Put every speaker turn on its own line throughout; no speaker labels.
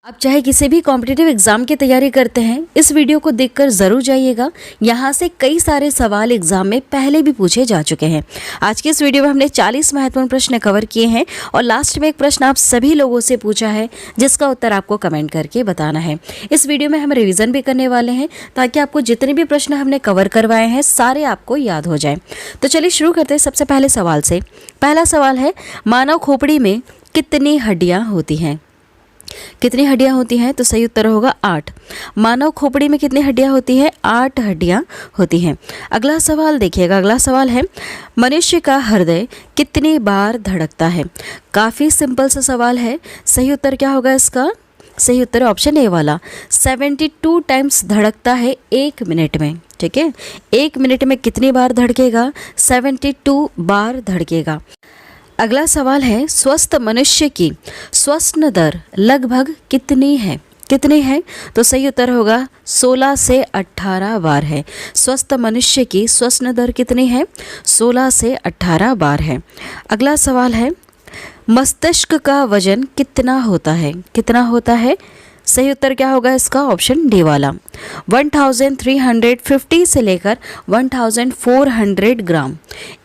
आप चाहे किसी भी कॉम्पिटिटिव एग्जाम की तैयारी करते हैं, इस वीडियो को देखकर ज़रूर जाइएगा। यहाँ से कई सारे सवाल एग्जाम में पहले भी पूछे जा चुके हैं। आज के इस वीडियो में हमने 40 महत्वपूर्ण प्रश्न कवर किए हैं और लास्ट में एक प्रश्न आप सभी लोगों से पूछा है जिसका उत्तर आपको कमेंट करके बताना है। इस वीडियो में हम रिविज़न भी करने वाले हैं ताकि आपको जितने भी प्रश्न हमने कवर करवाए हैं सारे आपको याद हो जाए। तो चलिए शुरू करते हैं सबसे पहले सवाल से। पहला सवाल है, मानव खोपड़ी में कितनी हड्डियाँ होती हैं? कितनी हड्डियां होती हैं? तो सही उत्तर होगा 8। मानव खोपड़ी में कितनी हड्डियां होती है? 8 हड्डियां होती हैं। अगला सवाल देखिएगा। अगला सवाल है, मनुष्य का हृदय कितनी बार धड़कता है? काफ़ी सिंपल सा सवाल है। सही उत्तर क्या होगा इसका? सही उत्तर ऑप्शन ए वाला, 72 टाइम्स धड़कता है 1 मिनट में। ठीक है, 1 मिनट में कितनी बार धड़केगा? 72 बार धड़केगा। अगला सवाल है, स्वस्थ मनुष्य की श्वसन दर लगभग कितनी है? कितनी है? तो सही उत्तर होगा 16 से 18 बार है। स्वस्थ मनुष्य की श्वसन दर कितनी है? 16 से 18 बार है। अगला सवाल है, मस्तिष्क का वजन कितना होता है? कितना होता है? सही उत्तर क्या होगा इसका? ऑप्शन डी वाला, 1350 से लेकर 1400 ग्राम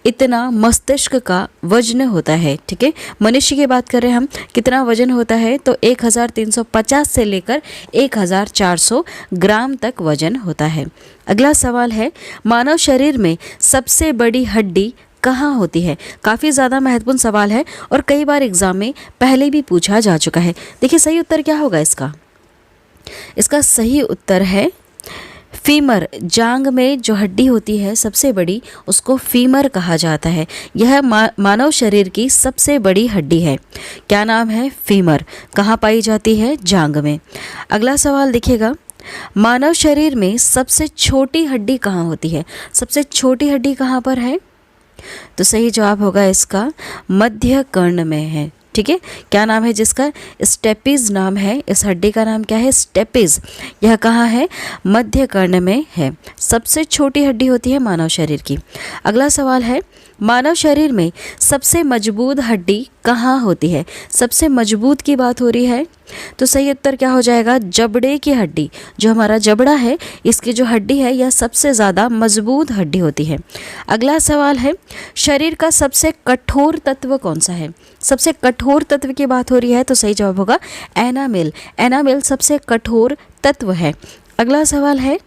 इतना मस्तिष्क का वजन होता है। ठीक है, मनुष्य की बात करें हम, कितना वजन होता है? तो 1350 से लेकर 1400 ग्राम तक वजन होता है। अगला सवाल है, मानव शरीर में सबसे बड़ी हड्डी कहाँ होती है? काफ़ी ज़्यादा महत्वपूर्ण सवाल है और कई बार एग्जाम में पहले भी पूछा जा चुका है। देखिए सही उत्तर क्या होगा इसका? इसका सही उत्तर है फीमर। जांग में जो हड्डी होती है सबसे बड़ी, उसको फीमर कहा जाता है। यह मानव शरीर की सबसे बड़ी हड्डी है। क्या नाम है? फीमर। कहाँ पाई जाती है? जांग में। अगला सवाल देखिएगा, मानव शरीर में सबसे छोटी हड्डी कहाँ होती है? सबसे छोटी हड्डी कहाँ पर है? तो सही जवाब होगा इसका मध्य कर्ण में है। ठीक है, क्या नाम है जिसका? स्टेपिज नाम है। इस हड्डी का नाम क्या है? स्टेपिज। यह कहाँ है? मध्य कर्ण में है। सबसे छोटी हड्डी होती है मानव शरीर की। अगला सवाल है, मानव शरीर में सबसे मजबूत हड्डी कहाँ होती है? सबसे मजबूत की बात हो रही है, तो सही उत्तर क्या हो जाएगा? जबड़े की हड्डी। जो हमारा जबड़ा है, इसकी जो हड्डी है यह सबसे ज़्यादा मजबूत हड्डी होती है। अगला सवाल है, शरीर का सबसे कठोर तत्व कौन सा है? सबसे कठोर तत्व की बात हो रही है, तो सही जवाब होगा एनामेल। एनामेल सबसे कठोर तत्व है। अगला सवाल है,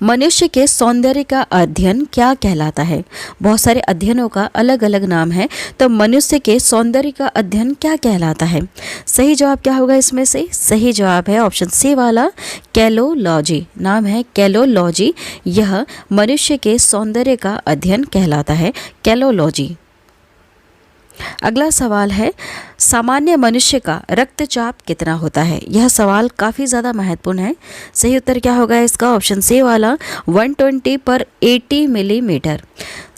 मनुष्य के सौंदर्य का अध्ययन क्या कहलाता है? बहुत सारे अध्ययनों का अलग अलग नाम है, तो मनुष्य के सौंदर्य का अध्ययन क्या कहलाता है? सही जवाब क्या होगा इसमें से? सही जवाब है ऑप्शन सी वाला, कैलोलॉजी। नाम है कैलोलॉजी। यह मनुष्य के सौंदर्य का अध्ययन कहलाता है, कैलोलॉजी। अगला सवाल है, सामान्य मनुष्य का रक्तचाप कितना होता है? यह सवाल काफ़ी ज़्यादा महत्वपूर्ण है। सही उत्तर क्या होगा इसका? ऑप्शन सी वाला, 120/80 मिलीमीटर।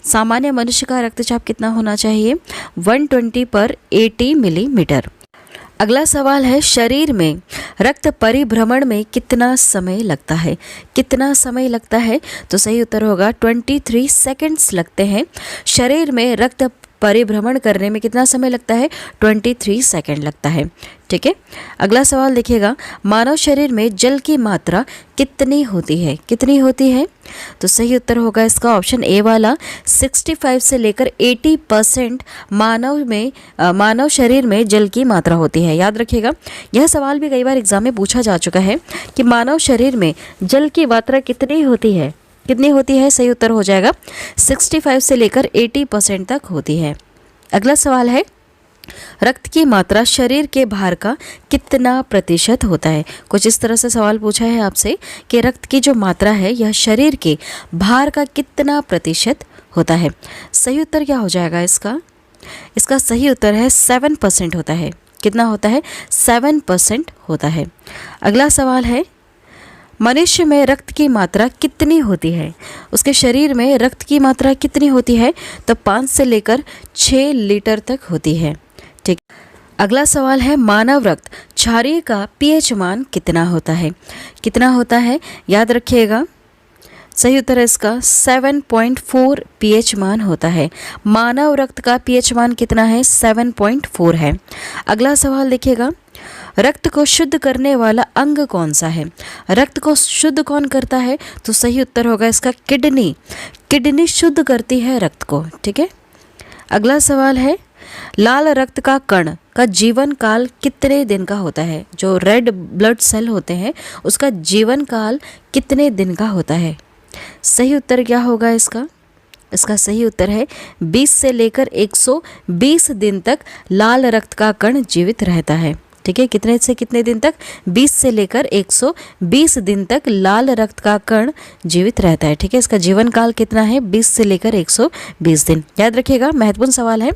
सामान्य मनुष्य का रक्तचाप कितना होना चाहिए? 120/80 मिलीमीटर। अगला सवाल है, शरीर में रक्त परिभ्रमण में कितना समय लगता है? कितना समय लगता है? तो सही उत्तर होगा 23 सेकंड्स लगते हैं। शरीर में रक्त परिभ्रमण करने में कितना समय लगता है? 23 सेकंड लगता है। ठीक है, अगला सवाल देखिएगा, मानव शरीर में जल की मात्रा कितनी होती है? कितनी होती है? तो सही उत्तर होगा इसका ऑप्शन ए वाला, 65 से लेकर 80% मानव शरीर में जल की मात्रा होती है। याद रखिएगा, यह सवाल भी कई बार एग्जाम में पूछा जा चुका है कि मानव शरीर में जल की मात्रा कितनी होती है? कितनी होती है? सही उत्तर हो जाएगा 65 से लेकर 80% तक होती है। अगला सवाल है, रक्त की मात्रा शरीर के भार का कितना प्रतिशत होता है? कुछ इस तरह से सवाल पूछा है आपसे कि रक्त की जो मात्रा है यह शरीर के भार का कितना प्रतिशत होता है? सही उत्तर क्या हो जाएगा इसका? इसका सही उत्तर है 7% होता है। कितना होता है? 7% होता है। अगला सवाल है, मनुष्य में रक्त की मात्रा कितनी होती है? उसके शरीर में रक्त की मात्रा कितनी होती है? तो 5 से लेकर 6 लीटर तक होती है। ठीक, अगला सवाल है, मानव रक्त क्षारीय का पीएच मान कितना होता है? कितना होता है? याद रखिएगा, सही उत्तर है इसका 7.4 पीएच मान होता है। मानव रक्त का पीएच मान कितना है? 7.4 है। अगला सवाल देखिएगा, रक्त को शुद्ध करने वाला अंग कौन सा है? रक्त को शुद्ध कौन करता है? तो सही उत्तर होगा इसका किडनी। किडनी शुद्ध करती है रक्त को। ठीक है, अगला सवाल है, लाल रक्त का कण का जीवन काल कितने दिन का होता है? जो रेड ब्लड सेल होते हैं उसका जीवन काल कितने दिन का होता है? सही उत्तर क्या होगा इसका? इसका सही उत्तर है 20 से लेकर 120 दिन तक लाल रक्त का कण जीवित रहता है। ठीक है, कितने से कितने दिन तक? 20 से लेकर 120 दिन तक लाल रक्त का कण जीवित रहता है। ठीक है, इसका जीवन काल कितना है? 20 से लेकर 120 दिन। याद रखिएगा, महत्वपूर्ण सवाल है।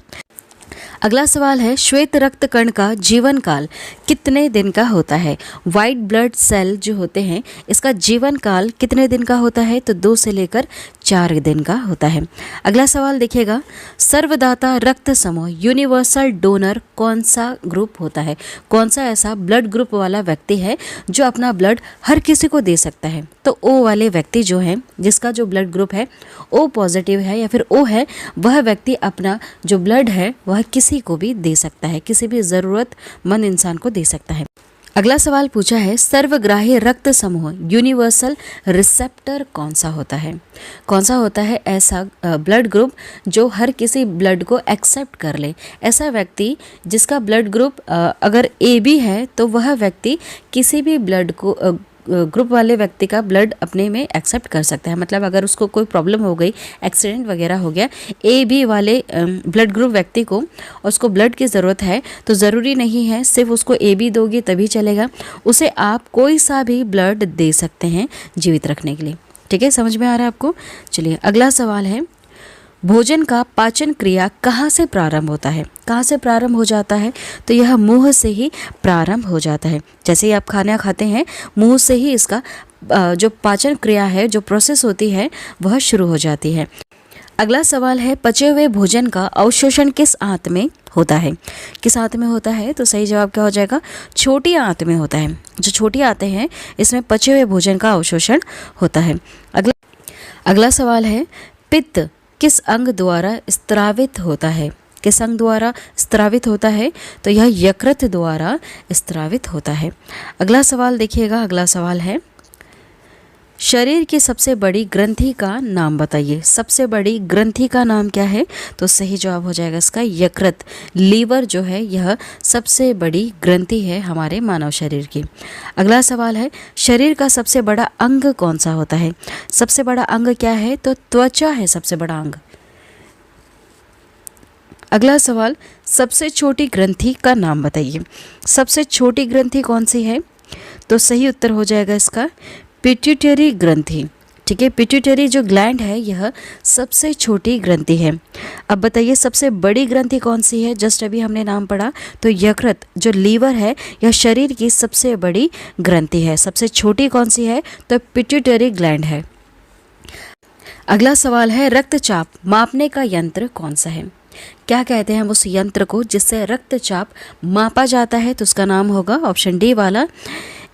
अगला सवाल है, श्वेत रक्त कण का जीवन काल कितने दिन का होता है? वाइट ब्लड सेल जो होते हैं इसका जीवन काल कितने दिन का होता है? तो 2 से लेकर 4 दिन का होता है। अगला सवाल देखिएगा, सर्वदाता रक्त समूह यूनिवर्सल डोनर कौन सा ग्रुप होता है? कौन सा ऐसा ब्लड ग्रुप वाला व्यक्ति है जो अपना ब्लड हर किसी को दे सकता है? तो ओ वाले व्यक्ति जो है, जिसका जो ब्लड ग्रुप है ओ पॉजिटिव है या फिर ओ है, वह व्यक्ति अपना जो ब्लड है वह किसी को भी दे सकता है, किसी भी ज़रूरतमंद इंसान को दे सकता है। अगला सवाल पूछा है, सर्वग्राही रक्त समूह यूनिवर्सल रिसेप्टर कौन सा होता है? कौन सा होता है ऐसा ब्लड ग्रुप जो हर किसी ब्लड को एक्सेप्ट कर ले? ऐसा व्यक्ति जिसका ब्लड ग्रुप अगर AB है तो वह व्यक्ति किसी भी ब्लड को ग्रुप वाले व्यक्ति का ब्लड अपने में एक्सेप्ट कर सकता है। मतलब अगर उसको कोई प्रॉब्लम हो गई, एक्सीडेंट वगैरह हो गया, AB वाले ब्लड ग्रुप व्यक्ति को उसको ब्लड की ज़रूरत है, तो ज़रूरी नहीं है सिर्फ उसको AB दोगे तभी चलेगा, उसे आप कोई सा भी ब्लड दे सकते हैं जीवित रखने के लिए। ठीक है, समझ में आ रहा है आपको? चलिए अगला सवाल है, भोजन का पाचन क्रिया कहाँ से प्रारंभ होता है? कहाँ से प्रारंभ हो जाता है? तो यह मुंह से ही प्रारंभ हो जाता है। जैसे ही आप खाना खाते हैं, मुंह से ही इसका जो पाचन क्रिया है, जो प्रोसेस होती है, वह शुरू हो जाती है। अगला सवाल है, पचे हुए भोजन का अवशोषण किस आंत में होता है? किस आंत में होता है? तो सही जवाब क्या हो जाएगा? छोटी आंत में होता है। जो छोटी आंतें हैं इसमें पचे हुए भोजन का अवशोषण होता है। अगला सवाल है, पित्त किस अंग द्वारा स्त्रावित होता है? किस अंग द्वारा स्त्रावित होता है? तो यह यकृत द्वारा स्त्रावित होता है। अगला सवाल देखिएगा, अगला सवाल है, शरीर की सबसे बड़ी ग्रंथि का नाम बताइए। सबसे बड़ी ग्रंथि का नाम क्या है? तो सही जवाब हो जाएगा इसका यकृत। लीवर जो है यह सबसे बड़ी ग्रंथि है हमारे मानव शरीर की। अगला सवाल है, शरीर का सबसे बड़ा अंग कौन सा होता है? सबसे बड़ा अंग क्या है? तो त्वचा है सबसे बड़ा अंग। अगला सवाल, सबसे छोटी ग्रंथि का नाम बताइए। सबसे छोटी ग्रंथि कौन सी है? तो सही उत्तर हो जाएगा इसका पिट्यूटरी ग्रंथि। ठीक है, पिट्यूटरी जो ग्लैंड है यह सबसे छोटी ग्रंथि है। अब बताइए सबसे बड़ी ग्रंथि कौन सी है? जस्ट अभी हमने नाम पढ़ा, तो यकृत जो लीवर है यह शरीर की सबसे बड़ी ग्रंथि है। सबसे छोटी कौन सी है? तो पिट्यूटरी ग्लैंड है। अगला सवाल है, रक्तचाप मापने का यंत्र कौन सा है? क्या कहते हैं उस यंत्र को जिससे रक्तचाप मापा जाता है? तो उसका नाम होगा ऑप्शन डी वाला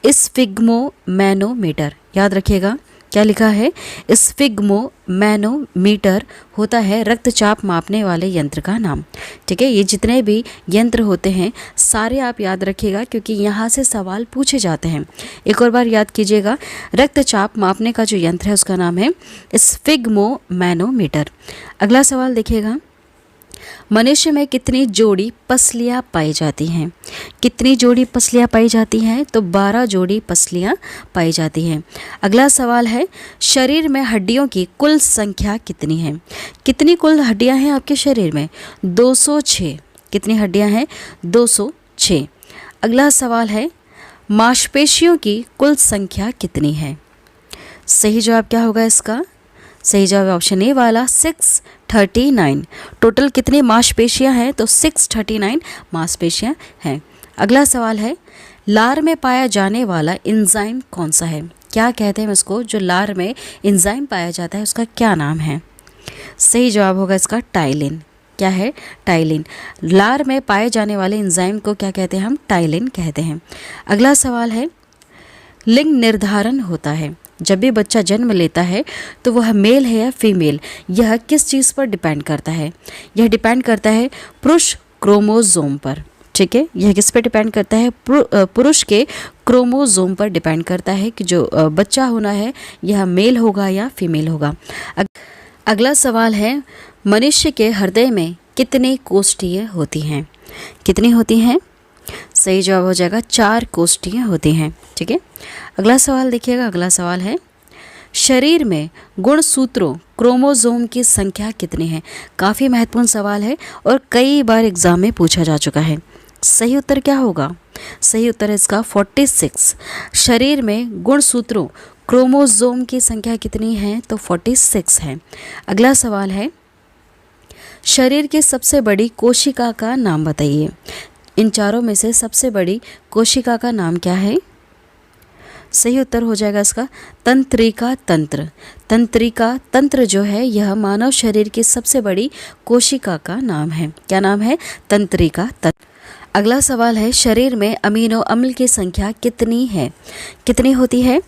स्फिग्मोमैनोमीटर। याद रखिएगा क्या लिखा है? स्फिग्मोमैनोमीटर होता है रक्तचाप मापने वाले यंत्र का नाम। ठीक है, ये जितने भी यंत्र होते हैं सारे आप याद रखिएगा क्योंकि यहाँ से सवाल पूछे जाते हैं। एक और बार याद कीजिएगा, रक्तचाप मापने का जो यंत्र है उसका नाम है स्फिग्मोमैनोमीटर। अगला सवाल देखिएगा, मनुष्य में कितनी जोड़ी पसलियाँ पाई जाती हैं? कितनी जोड़ी पसलियाँ पाई जाती हैं? तो 12 जोड़ी पसलियाँ पाई जाती हैं। अगला सवाल है, शरीर में हड्डियों की कुल संख्या कितनी है? कितनी कुल हड्डियाँ हैं आपके शरीर में? 206। कितनी हड्डियाँ हैं? 206। अगला सवाल है, मांसपेशियों की कुल संख्या कितनी है? सही जवाब क्या होगा इसका? सही जवाब ऑप्शन ए वाला 639। टोटल कितनी मांसपेशियां हैं? तो 639 मांसपेशियां हैं। अगला सवाल है, लार में पाया जाने वाला एंजाइम कौन सा है? क्या कहते हैं उसको? जो लार में एंजाइम पाया जाता है उसका क्या नाम है? सही जवाब होगा इसका टाइलिन। क्या है? टाइलिन। लार में पाए जाने वाले एंजाइम को क्या कहते हैं? हम टाइलिन कहते हैं। अगला सवाल है, लिंग निर्धारण होता है जब भी बच्चा जन्म लेता है तो वह मेल है या फीमेल, यह किस चीज़ पर डिपेंड करता है? यह डिपेंड करता है पुरुष क्रोमोसोम पर। ठीक है, यह किस पे डिपेंड करता है? पुरुष के क्रोमोसोम पर डिपेंड करता है कि जो बच्चा होना है यह मेल होगा या फीमेल होगा। अगला सवाल है, मनुष्य के हृदय में कितने कोष्ठियाँ होती हैं? कितनी होती हैं? सही जवाब हो जाएगा 4 कोष्ठियाँ होती हैं। ठीक है, अगला सवाल देखिएगा। अगला सवाल है, शरीर में गुणसूत्रों क्रोमोसोम की संख्या कितनी है? काफ़ी महत्वपूर्ण सवाल है और कई बार एग्जाम में पूछा जा चुका है। सही उत्तर क्या होगा? सही उत्तर है इसका 46। शरीर में गुणसूत्रों क्रोमोसोम की संख्या कितनी है? तो 46 है। अगला सवाल है, शरीर की सबसे बड़ी कोशिका का नाम बताइए। इन चारों में से सबसे बड़ी कोशिका का नाम क्या है? सही उत्तर हो जाएगा इसका तंत्रिका तंत्र। तंत्रिका तंत्र जो है यह मानव शरीर की सबसे बड़ी कोशिका का नाम है। क्या नाम है? तंत्रिका तंत्र। अगला सवाल है, शरीर में अमीनो अम्ल की संख्या कितनी है? कितनी होती है?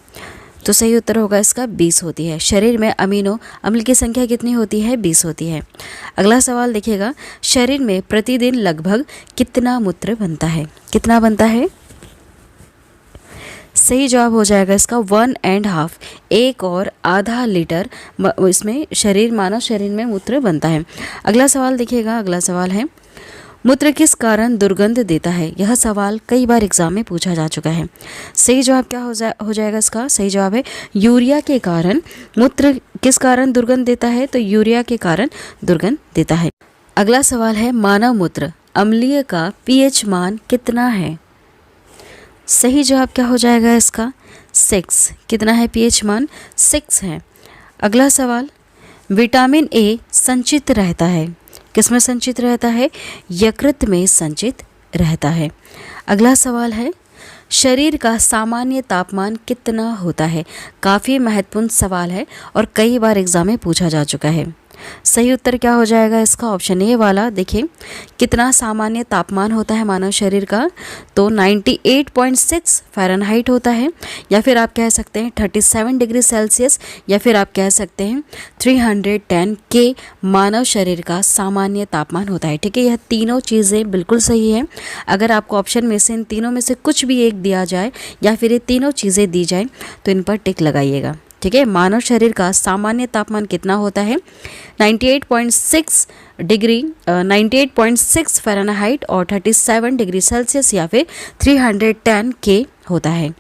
तो सही उत्तर होगा इसका 20 होती है। शरीर में अमीनो अम्ल की संख्या कितनी होती है? 20 होती है। अगला सवाल देखिएगा, शरीर में प्रतिदिन लगभग कितना मूत्र बनता है? कितना बनता है? सही जवाब हो जाएगा इसका 1.5, 1.5 लीटर इसमें मानव शरीर में मूत्र बनता है। अगला सवाल देखिएगा। अगला सवाल है, मूत्र किस कारण दुर्गंध देता है? यह सवाल कई बार एग्जाम में पूछा जा चुका है। सही जवाब क्या हो जाएगा इसका? सही जवाब है यूरिया के कारण। मूत्र किस कारण दुर्गंध देता है? तो यूरिया के कारण दुर्गंध देता है। अगला सवाल है, मानव मूत्र अम्लीय का पीएच मान कितना है? सही जवाब क्या हो जाएगा इसका? 6। कितना है पीएच मान? 6 है। अगला सवाल, विटामिन ए संचित रहता है, किस में संचित रहता है? यकृत में संचित रहता है। अगला सवाल है, शरीर का सामान्य तापमान कितना होता है? काफ़ी महत्वपूर्ण सवाल है और कई बार एग्जाम में पूछा जा चुका है। सही उत्तर क्या हो जाएगा इसका? ऑप्शन ए वाला। देखिए, कितना सामान्य तापमान होता है मानव शरीर का? तो 98.6 फ़ारेनहाइट होता है, या फिर आप कह सकते हैं 37 डिग्री सेल्सियस, या फिर आप कह सकते हैं 310 के मानव शरीर का सामान्य तापमान होता है। ठीक है, यह तीनों चीज़ें बिल्कुल सही है। अगर आपको ऑप्शन में से इन तीनों में से कुछ भी एक दिया जाए या फिर ये तीनों चीज़ें दी जाए तो इन पर टिक लगाइएगा। ठीक है, मानव शरीर का सामान्य तापमान कितना होता है? 98.6 फ़ारेनहाइट और 37 डिग्री सेल्सियस या फिर 310 के होता है।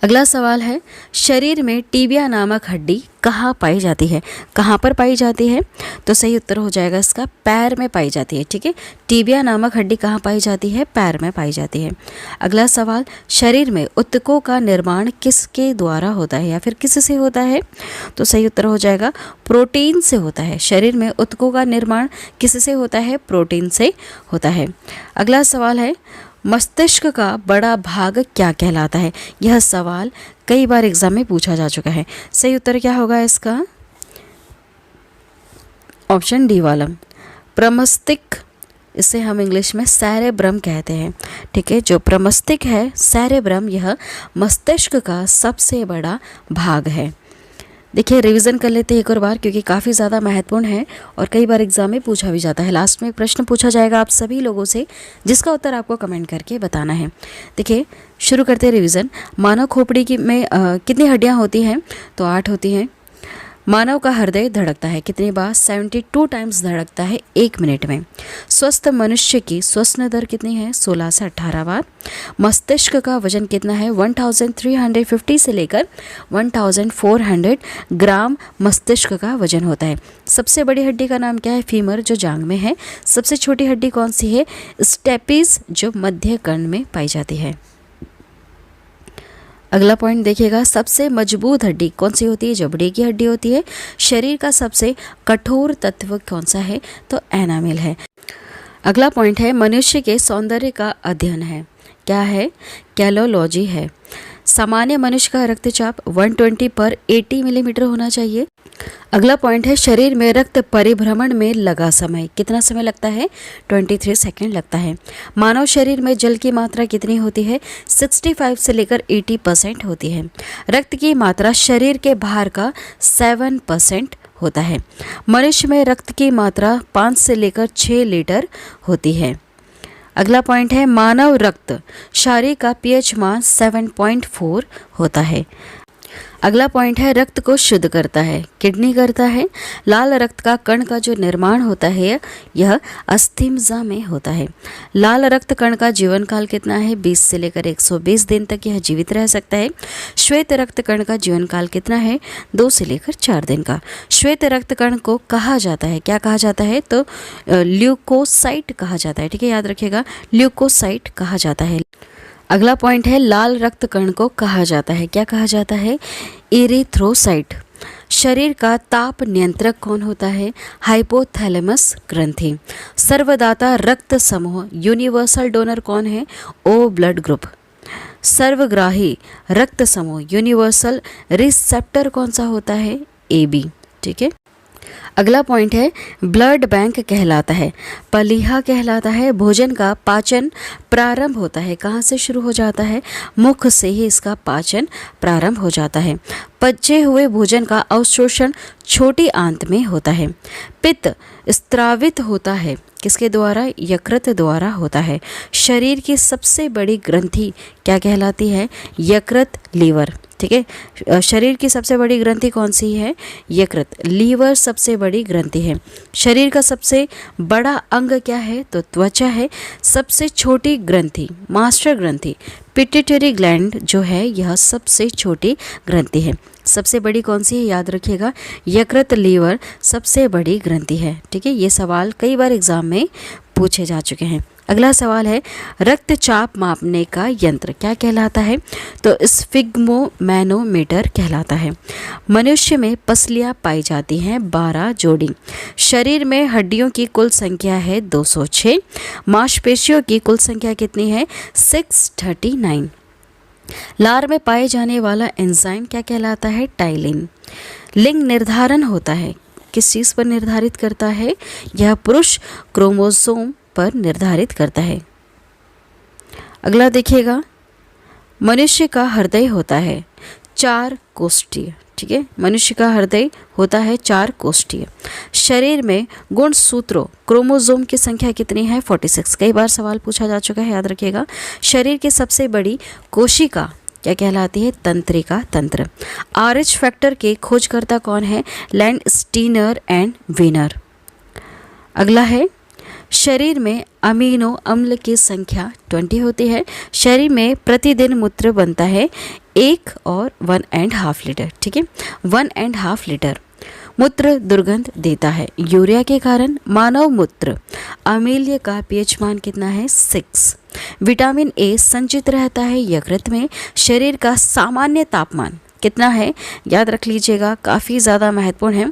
अगला सवाल है, शरीर में टीबिया नामक हड्डी कहाँ पाई जाती है? कहाँ पर पाई जाती है? तो सही उत्तर हो जाएगा इसका पैर में पाई जाती है। ठीक है, टीबिया नामक हड्डी कहाँ पाई जाती है? पैर में पाई जाती है। अगला सवाल, शरीर में ऊतकों का निर्माण किसके द्वारा होता है या फिर किससे होता है? तो सही उत्तर हो जाएगा प्रोटीन से होता है। शरीर में ऊतकों का निर्माण किससे होता है? प्रोटीन से होता है। अगला सवाल है, मस्तिष्क का बड़ा भाग क्या कहलाता है? यह सवाल कई बार एग्जाम में पूछा जा चुका है। सही उत्तर क्या होगा इसका? ऑप्शन डी वाला, प्रमस्तिष्क। इसे हम इंग्लिश में सेरेब्रम कहते हैं। ठीक है, जो प्रमस्तिष्क है सेरेब्रम, यह मस्तिष्क का सबसे बड़ा भाग है। देखिए, रिवीजन कर लेते हैं एक और बार, क्योंकि काफ़ी ज़्यादा महत्वपूर्ण है और कई बार एग्जाम में पूछा भी जाता है। लास्ट में एक प्रश्न पूछा जाएगा आप सभी लोगों से, जिसका उत्तर आपको कमेंट करके बताना है। देखिए, शुरू करते हैं रिवीजन। मानव खोपड़ी में कितनी हड्डियाँ होती हैं? तो 8 होती हैं। मानव का हृदय धड़कता है कितनी बार? 72 टाइम्स धड़कता है 1 मिनट में। स्वस्थ मनुष्य की श्वसन दर कितनी है? 16 से 18 बार। मस्तिष्क का वजन कितना है? 1350 से लेकर 1400 ग्राम मस्तिष्क का वजन होता है। सबसे बड़ी हड्डी का नाम क्या है? फीमर, जो जांग में है। सबसे छोटी हड्डी कौन सी है? स्टेपिस, जो मध्य कर्ण में पाई जाती है। अगला पॉइंट देखिएगा, सबसे मजबूत हड्डी कौन सी होती है? जबड़े की हड्डी होती है। शरीर का सबसे कठोर तत्व कौन सा है? तो एनामिल है। अगला पॉइंट है, मनुष्य के सौंदर्य का अध्ययन है। क्या है? कैलोलॉजी है। सामान्य मनुष्य का रक्तचाप 120/80 मिलीमीटर होना चाहिए। अगला पॉइंट है, शरीर में रक्त परिभ्रमण में लगा समय कितना समय लगता है? 23 सेकंड लगता है। मानव शरीर में जल की मात्रा कितनी होती है? 65 से लेकर 80% होती है। रक्त की मात्रा शरीर के भार का 7% होता है। मनुष्य में रक्त की मात्रा 5 से लेकर 6 लीटर होती है। अगला पॉइंट है मानव रक्त शरीर का पीएच मान 7.4 होता है। अगला पॉइंट है रक्त को शुद्ध करता है, किडनी करता है। लाल रक्त का कण का जो निर्माण होता है यह अस्थिमज्जा में होता है। लाल रक्त कण का जीवन काल कितना है? 20 से लेकर 120 दिन तक यह जीवित रह सकता है। श्वेत रक्त कण का जीवन काल कितना है? 2 से लेकर 4 दिन का। श्वेत रक्त कण को कहा जाता है, क्या कहा जाता है? तो ल्यूकोसाइट कहा जाता है, ठीक है, याद रखिएगा, ल्यूकोसाइट कहा जाता है। अगला पॉइंट है लाल रक्त कण को कहा जाता है, क्या कहा जाता है? इरिथ्रोसाइट। शरीर का ताप नियंत्रक कौन होता है? हाइपोथैलेमस ग्रंथि। सर्वदाता रक्त समूह यूनिवर्सल डोनर कौन है? ओ ब्लड ग्रुप। सर्वग्राही रक्त समूह यूनिवर्सल रिसेप्टर कौन सा होता है? AB, ठीक है। अगला पॉइंट है ब्लड बैंक कहलाता है, पलीहा कहलाता है। भोजन का पाचन प्रारंभ होता है, कहाँ से शुरू हो जाता है? मुख से ही इसका पाचन प्रारंभ हो जाता है। पचे हुए भोजन का अवशोषण छोटी आंत में होता है। पित्त स्त्रावित होता है, किसके द्वारा? यकृत द्वारा होता है। शरीर की सबसे बड़ी ग्रंथि क्या कहलाती है? यकृत लीवर, ठीक है। शरीर की सबसे बड़ी ग्रंथि कौन सी है? यकृत। लीवर सबसे बड़ी ग्रंथि है। शरीर का सबसे बड़ा अंग क्या है? तो त्वचा है। सबसे छोटी ग्रंथि मास्टर ग्रंथि पिट्यूटरी ग्लैंड जो है यह सबसे छोटी ग्रंथि है। सबसे बड़ी कौन सी है? याद रखिएगा, यकृत लीवर सबसे बड़ी ग्रंथि है, ठीक है। ये सवाल कई बार एग्जाम में पूछे जा चुके हैं। अगला सवाल है रक्तचाप मापने का यंत्र क्या कहलाता है? तो स्फिग्मोमैनोमीटर कहलाता है। मनुष्य में पसलियां पाई जाती हैं 12 जोड़ी। शरीर में हड्डियों की कुल संख्या है 206। मांसपेशियों की कुल संख्या कितनी है? 639। लार में पाए जाने वाला एंजाइम क्या कहलाता है? टाइलिन। लिंग निर्धारण होता है, किस चीज़ पर निर्धारित करता है? यह पुरुष क्रोमोसोम पर निर्धारित करता है। अगला देखिएगा, मनुष्य का हृदय होता है 4 कोष्ठीय, ठीक है। मनुष्य का हृदय होता है 4 कोष्ठीय। शरीर में गुणसूत्रों क्रोमोसोम की संख्या कितनी है? 46। कई बार सवाल पूछा जा चुका है, याद रखिएगा। शरीर की सबसे बड़ी कोशिका क्या कहलाती है? तंत्रिका तंत्र। RH फैक्टर के खोजकर्ता कौन है? Landsteiner and Wiener. अगला है शरीर में अमीनो अम्ल की संख्या 20 होती है। शरीर में प्रतिदिन मूत्र बनता है 1 और 1.5 लीटर, ठीक है, 1.5 लीटर। मूत्र दुर्गंध देता है यूरिया के कारण। मानव मूत्र अम्लीय का पीएच मान कितना है? 6। विटामिन A संचित रहता है यकृत में। शरीर का सामान्य तापमान कितना है? याद रख लीजिएगा, काफ़ी ज़्यादा महत्वपूर्ण है।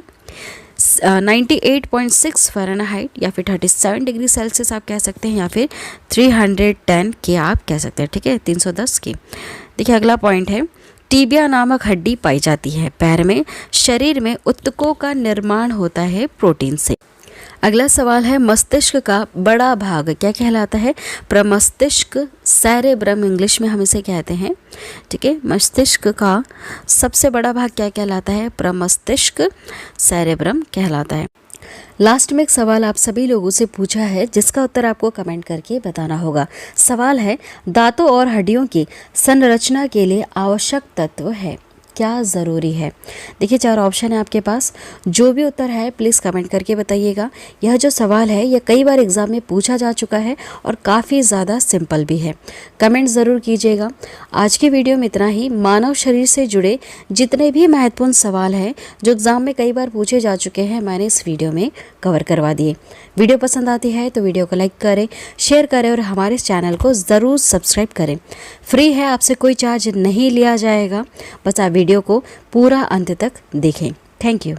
98.6 फ़ारेनहाइट या फिर 37 डिग्री सेल्सियस आप कह सकते हैं, या फिर 310 के आप कह सकते हैं, ठीक है, 310 की। देखिए अगला पॉइंट है टीबिया नामक हड्डी पाई जाती है पैर में। शरीर में ऊतकों का निर्माण होता है प्रोटीन से। अगला सवाल है मस्तिष्क का बड़ा भाग क्या कहलाता है? प्रमस्तिष्क, सेरेब्रम इंग्लिश में हम इसे कहते हैं, ठीक है। मस्तिष्क का सबसे बड़ा भाग क्या कहलाता है? प्रमस्तिष्क, सेरेब्रम कहलाता है। लास्ट में एक सवाल आप सभी लोगों से पूछा है जिसका उत्तर आपको कमेंट करके बताना होगा। सवाल है दांतों और हड्डियों की संरचना के लिए आवश्यक तत्व है, क्या ज़रूरी है? देखिए 4 ऑप्शन है आपके पास, जो भी उत्तर है प्लीज़ कमेंट करके बताइएगा। यह जो सवाल है यह कई बार एग्जाम में पूछा जा चुका है और काफ़ी ज़्यादा सिंपल भी है। कमेंट ज़रूर कीजिएगा। आज की वीडियो में इतना ही। मानव शरीर से जुड़े जितने भी महत्वपूर्ण सवाल हैं जो एग्ज़ाम में कई बार पूछे जा चुके हैं मैंने इस वीडियो में कवर करवा दिए। वीडियो पसंद आती है तो वीडियो को लाइक करें, शेयर करें और हमारे चैनल को ज़रूर सब्सक्राइब करें। फ्री है, आपसे कोई चार्ज नहीं लिया जाएगा। बस आप वीडियो को पूरा अंत तक देखें। Thank you.